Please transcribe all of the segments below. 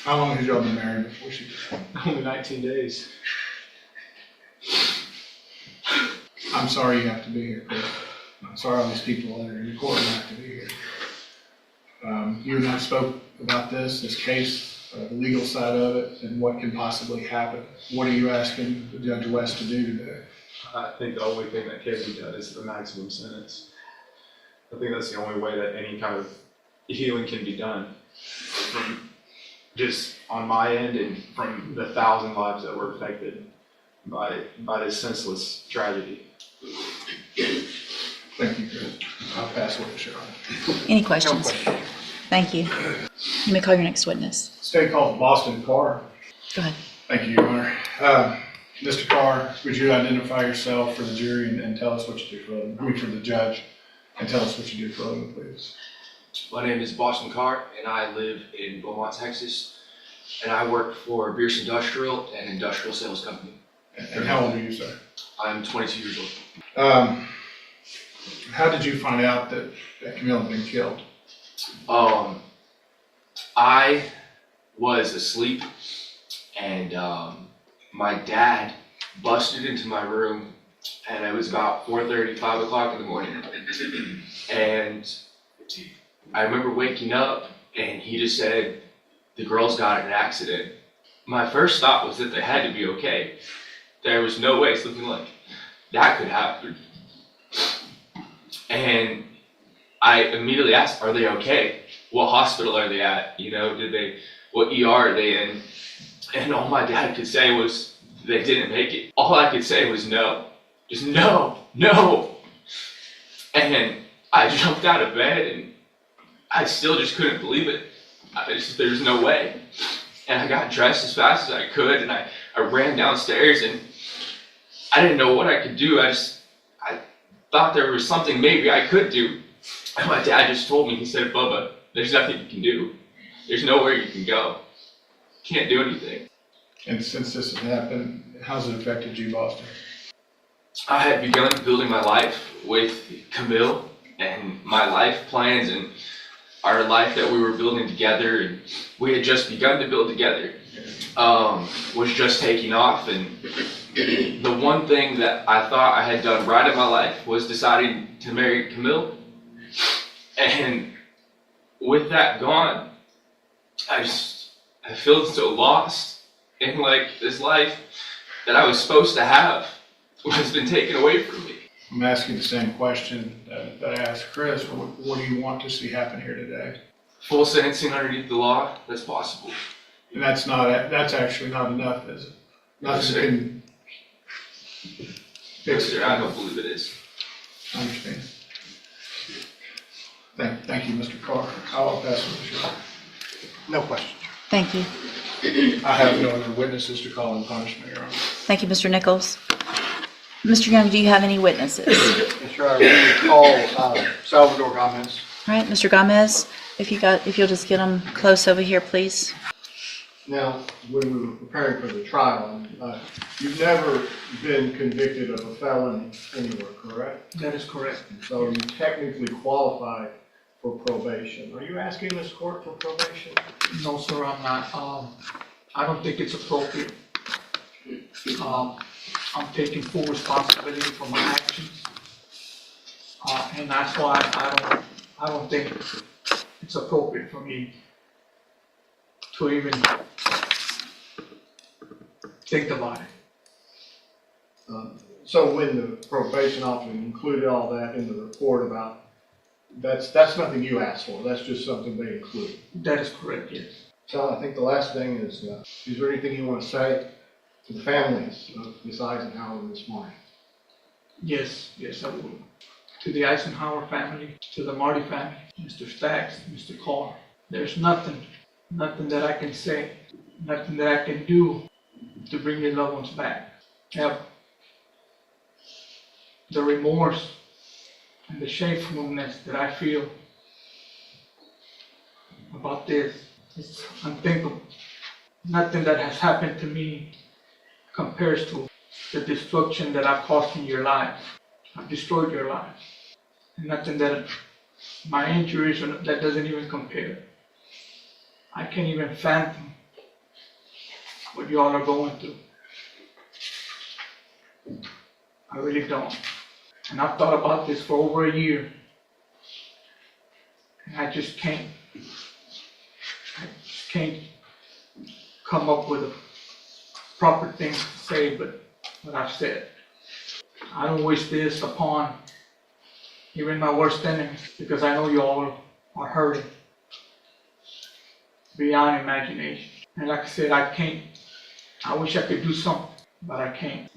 How long has y'all been married before she died? Only 19 days. I'm sorry you have to be here, Chris. I'm sorry all these people that are in the court have to be here. You and I spoke about this case, the legal side of it, and what can possibly happen. What are you asking Judge West to do today? I think the only thing that can be done is the maximum sentence. I think that's the only way that any kind of healing can be done. From just on my end and from the 1,000 lives that were affected by this senseless tragedy. Thank you, Chris. I'll pass it to Sharon. Any questions? No question. Thank you. You may call your next witness. State called Boston Carr. Go ahead. Thank you, Your Honor. Mr. Carr, would you identify yourself for the jury and tell us what you do for a living? I mean, for the judge, and tell us what you do for a living, please. My name is Boston Carr, and I live in Beaumont, Texas, and I work for Bierce Industrial, an industrial sales company. And how old are you, sir? I'm 22 years old. How did you find out that Camille had been killed? I was asleep, and my dad busted into my room, and it was about 4:30, 5 o'clock in the morning, and I remember waking up, and he just said, the girls got in an accident. My first thought was that they had to be okay. There was no way something like that could happen. And I immediately asked, are they okay? What hospital are they at? You know, what ER are they in? And all my dad could say was, they didn't make it. All I could say was no. Just no, no. And I jumped out of bed and I still just couldn't believe it. There's no way. And I got dressed as fast as I could and I ran downstairs and I didn't know what I could do. I thought there was something maybe I could do. And my dad just told me, he said, Bubba, there's nothing you can do. There's nowhere you can go. Can't do anything. And since this has happened, how's it affected you, Boston? I had begun building my life with Camille and my life plans and our life that we were building together and we had just begun to build together was just taking off. And the one thing that I thought I had done right in my life was deciding to marry Camille. And with that gone, I feel so lost in like this life that I was supposed to have has been taken away from me. I'm asking the same question that I asked Chris. What do you want to see happen here today? Full sentencing underneath the law, that's possible. And that's actually not enough, is it? Nothing can fix it. I don't believe it is. I understand. Thank you, Mr. Carr. I'll pass it to Sharon. No question. Thank you. I have no other witnesses to call in punishment, Your Honor. Thank you, Mr. Nichols. Mr. Young, do you have any witnesses? Yes, Your Honor. We call Salvador Gomez. All right, Mr. Gomez, if you'll just get them close over here, please. Now, when we were preparing for the trial, you've never been convicted of a felony anywhere, correct? That is correct. So you technically qualify for probation. Are you asking this court for probation? No, sir, I'm not. I don't think it's appropriate. I'm taking full responsibility for my actions. And that's why I don't think it's appropriate for me to even think about it. So when the probation officer included all that in the report about, that's nothing you asked for, that's just something they include. That is correct, yes. So I think the last thing is there anything you want to say to the families of Ms. Eisenhower this morning? Yes, I will. To the Eisenhower family, to the Marty family, Mr. Staggs, Mr. Carr, there's nothing that I can say, nothing that I can do to bring your loved ones back. Ever. The remorse and the shamefulness that I feel about this is unthinkable. Nothing that has happened to me compares to the destruction that I've caused in your lives. I've destroyed your lives. And nothing that my injuries, that doesn't even compare. I can't even fathom what y'all are going through. I really don't. And I've thought about this for over a year. And I just can't come up with a proper thing to say, but what I've said. I don't wish this upon even my worst enemies, because I know y'all are hurting beyond imagination. And like I said, I wish I could do something, but I can't.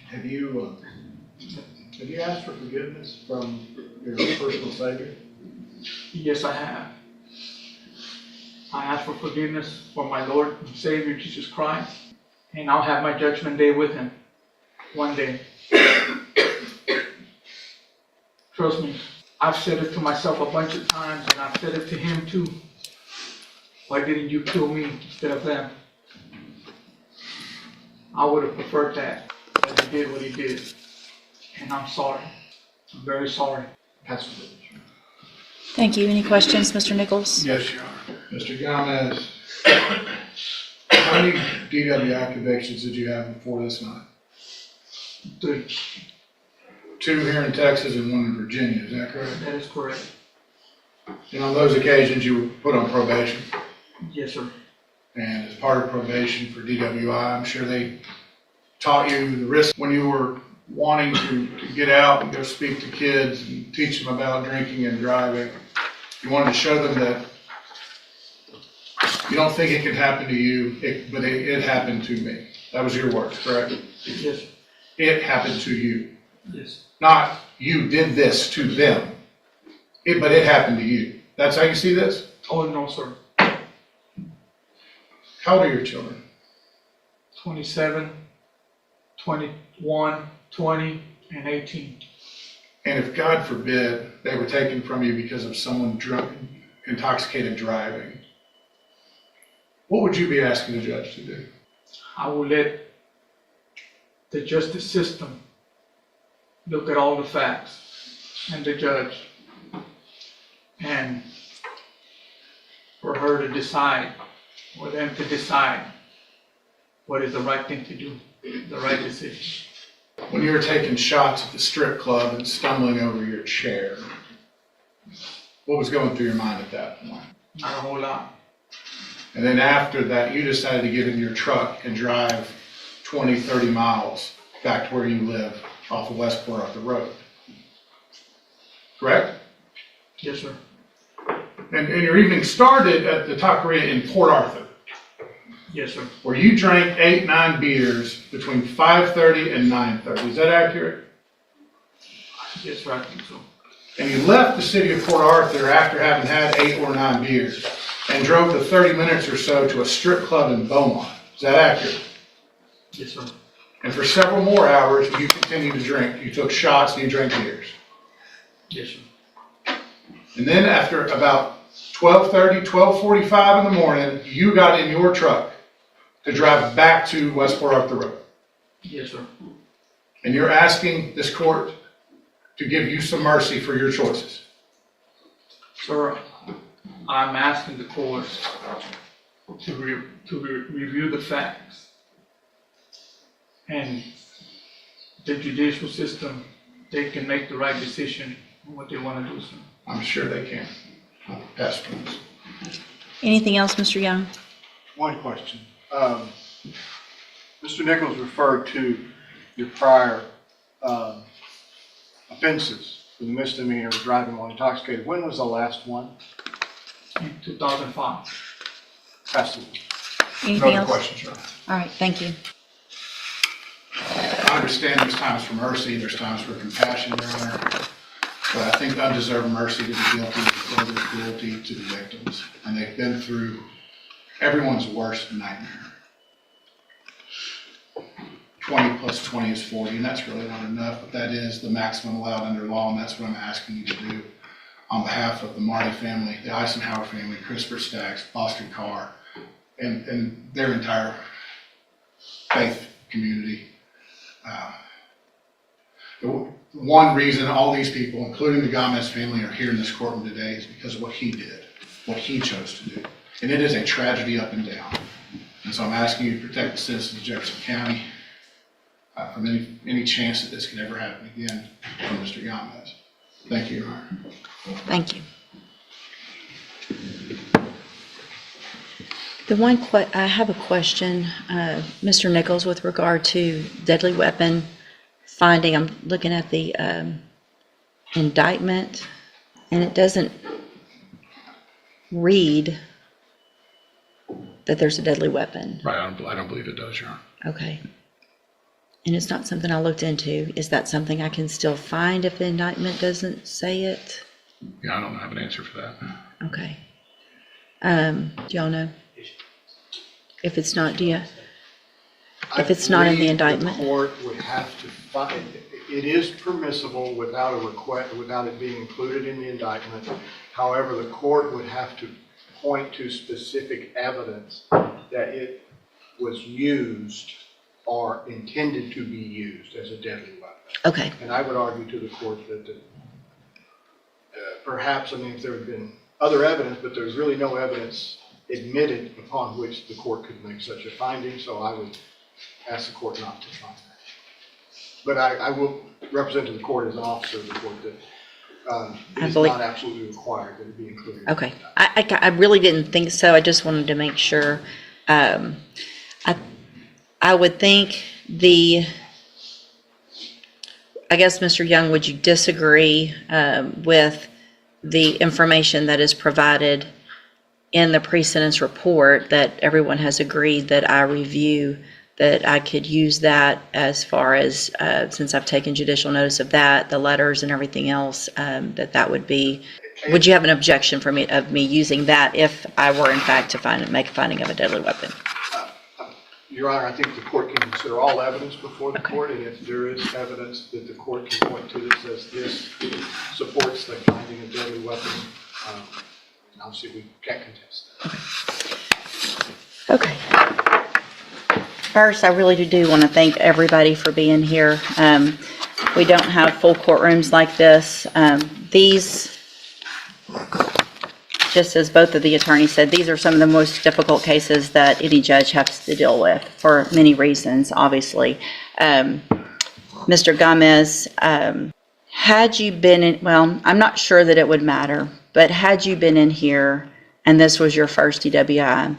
Have you asked for forgiveness from your personal Savior? Yes, I have. I ask for forgiveness for my Lord and Savior Jesus Christ, and I'll have my judgment day with him one day. Trust me, I've said it to myself a bunch of times, and I've said it to him too. Why didn't you kill me instead of them? I would have preferred that, but he did what he did. And I'm sorry. I'm very sorry. Pastor Rich. Thank you. Any questions, Mr. Nichols? Yes, Your Honor. Mr. Gomez, how many DWI convictions did you have before this night? 3. 2 here in Texas and 1 in Virginia, is that correct? That is correct. And on those occasions, you were put on probation? Yes, sir. And as part of probation for DWI, I'm sure they taught you the risk when you were wanting to get out and go speak to kids and teach them about drinking and driving. You wanted to show them that you don't think it could happen to you, but it happened to me. That was your words, correct? Yes, sir. It happened to you. Yes. Not you did this to them, but it happened to you. That's how you see this? Oh, no, sir. How old are your children? 27, 21, 20, and 18. And if, God forbid, they were taken from you because of someone drunk, intoxicated driving, what would you be asking the judge to do? I will let the justice system look at all the facts and the judge, and for her to decide, or them to decide what is the right thing to do, the right decision. When you were taking shots at the strip club and stumbling over your chair, what was going through your mind at that point? Not a whole lot. And then after that, you decided to get in your truck and drive 20, 30 miles back to where you live off of West Port Arthur Road. Correct? Yes, sir. And your evening started at the taqueria in Port Arthur, Yes, sir. where you drank 8, 9 beers between 5:30 and 9:30. Is that accurate? Yes, sir, I think so. And you left the city of Port Arthur after having had 8 or 9 beers and drove the 30 minutes or so to a strip club in Beaumont. Is that accurate? Yes, sir. And for several more hours, you continued to drink. You took shots and you drank beers. Yes, sir. And then after about 12:30, 12:45 in the morning, you got in your truck to drive back to West Port Arthur Road. Yes, sir. And you're asking this court to give you some mercy for your choices. Sir, I'm asking the court to review the facts. And the judicial system, they can make the right decision on what they want to do, sir. I'm sure they can. Pass, please. Anything else, Mr. Young? One question. Mr. Nichols referred to your prior offenses for the misdemeanor of driving while intoxicated. When was the last one? In 2005. Pass it. Anything No other else? questions, Your Honor. All right, thank you. I understand there's times for mercy, there's times for compassion, Your Honor. But I think undeserved mercy to the guilty is further cruelty to the victims. And they've been through everyone's worst nightmare. 20 plus 20 is 40, and that's really not enough, but that is the maximum allowed under law, and that's what I'm asking you to do on behalf of the Marty family, the Eisenhower family, Christopher Staggs, Boston Carr, and their entire faith community. The one reason all these people, including the Gomez family, are here in this courtroom today is because of what he did, what he chose to do. And it is a tragedy up and down. And so I'm asking you to protect the citizens of Jefferson County from any chance that this could ever happen again from Mr. Yamez. Thank you, Your Honor. Thank you. I have a question, Mr. Nichols, with regard to deadly weapon finding. I'm looking at the indictment, and it doesn't read that there's a deadly weapon. Right, I don't believe it does, Your Honor. Okay. And it's not something I looked into. Is that something I can still find if the indictment doesn't say it? Yeah, I don't have an answer for that. Okay. Do y'all know? If it's not, if it's not in the indictment? The court would have to find, it is permissible without a request, without it being included in the indictment. However, the court would have to point to specific evidence that it was used or intended to be used as a deadly weapon. Okay. And I would argue to the court that perhaps, I mean, if there had been other evidence, but there's really no evidence admitted upon which the court could make such a finding, so I would ask the court not to find that. But I will represent to the court as an officer of the court that it is not absolutely required that it be included. Okay. I really didn't think so. I just wanted to make sure. I would think I guess, Mr. Young, would you disagree with the information that is provided in the pre-sentence report that everyone has agreed that I review, that I could use that as far as, since I've taken judicial notice of that, the letters and everything else, that would be, would you have an objection of me using that if I were in fact to make a finding of a deadly weapon? Your Honor, I think the court can consider all evidence before the court, and if there is evidence that the court can point to that says this supports the finding of deadly weapon, obviously we can't contest that. Okay. First, I really do want to thank everybody for being here. We don't have full courtrooms like this. These, just as both of the attorneys said, these are some of the most difficult cases that any judge has to deal with for many reasons, obviously. Mr. Gomez, had you been in, well, I'm not sure that it would matter, but had you been in here and this was your first DWI,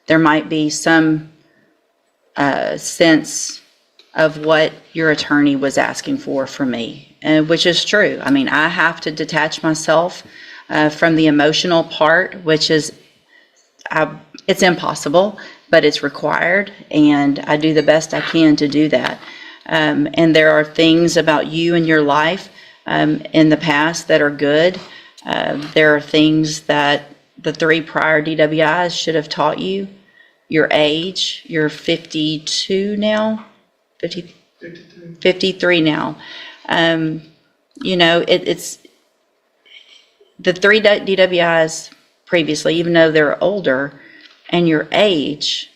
there might be some sense of what your attorney was asking for me, which is true. I mean, I have to detach myself from the emotional part, which is, it's impossible, but it's required, and I do the best I can to do that. And there are things about you and your life in the past that are good. There are things that the 3 prior DWIs should have taught you. Your age, you're 52 now, 53 now. You know, it's the 3 DWIs previously, even though they're older, and your age,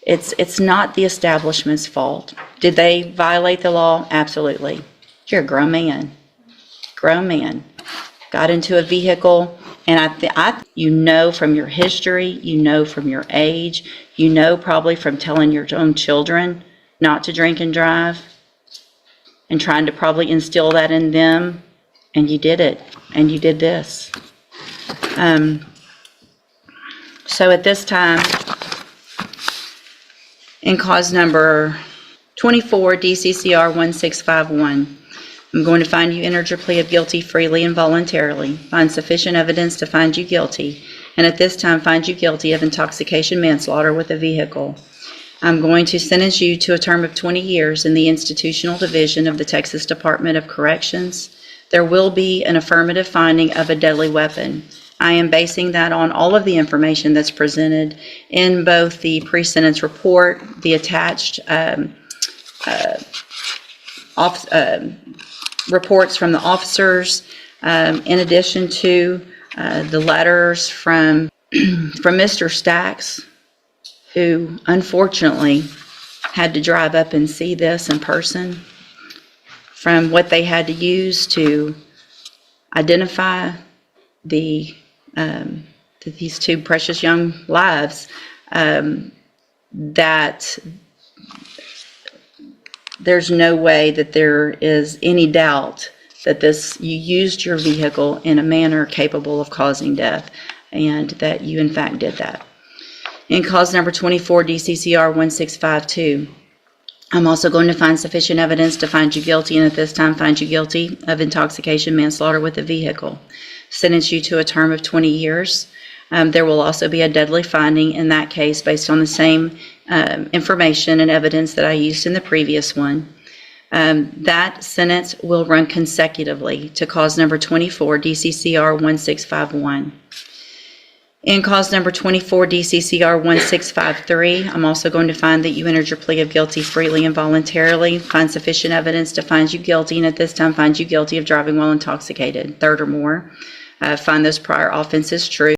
it's not the establishment's fault. Did they violate the law? Absolutely. You're a grown man. Grown man. Got into a vehicle, and you know from your history, you know from your age, you know probably from telling your own children not to drink and drive, and trying to probably instill that in them, and you did it, and you did this. So at this time, in cause number 24, DCCR 1651, I'm going to find you entered your plea of guilty freely and voluntarily, find sufficient evidence to find you guilty, and at this time find you guilty of intoxication manslaughter with a vehicle. I'm going to sentence you to a term of 20 years in the Institutional Division of the Texas Department of Corrections. There will be an affirmative finding of a deadly weapon. I am basing that on all of the information that's presented in both the pre-sentence report, the attached reports from the officers, in addition to the letters from Mr. Stacks, who unfortunately had to drive up and see this in person, from what they had to use to identify these 2 precious young lives. that there's no way that there is any doubt that you used your vehicle in a manner capable of causing death, and that you in fact did that. In cause number 24, DCCR 1652, I'm also going to find sufficient evidence to find you guilty, and at this time find you guilty of intoxication manslaughter with a vehicle. Sentence you to a term of 20 years. There will also be a deadly finding in that case based on the same information and evidence that I used in the previous one. That sentence will run consecutively to cause number 24, DCCR 1651. In cause number 24, DCCR 1653, I'm also going to find that you entered your plea of guilty freely and voluntarily, find sufficient evidence to find you guilty, and at this time find you guilty of driving while intoxicated, third or more. Find those prior offenses true.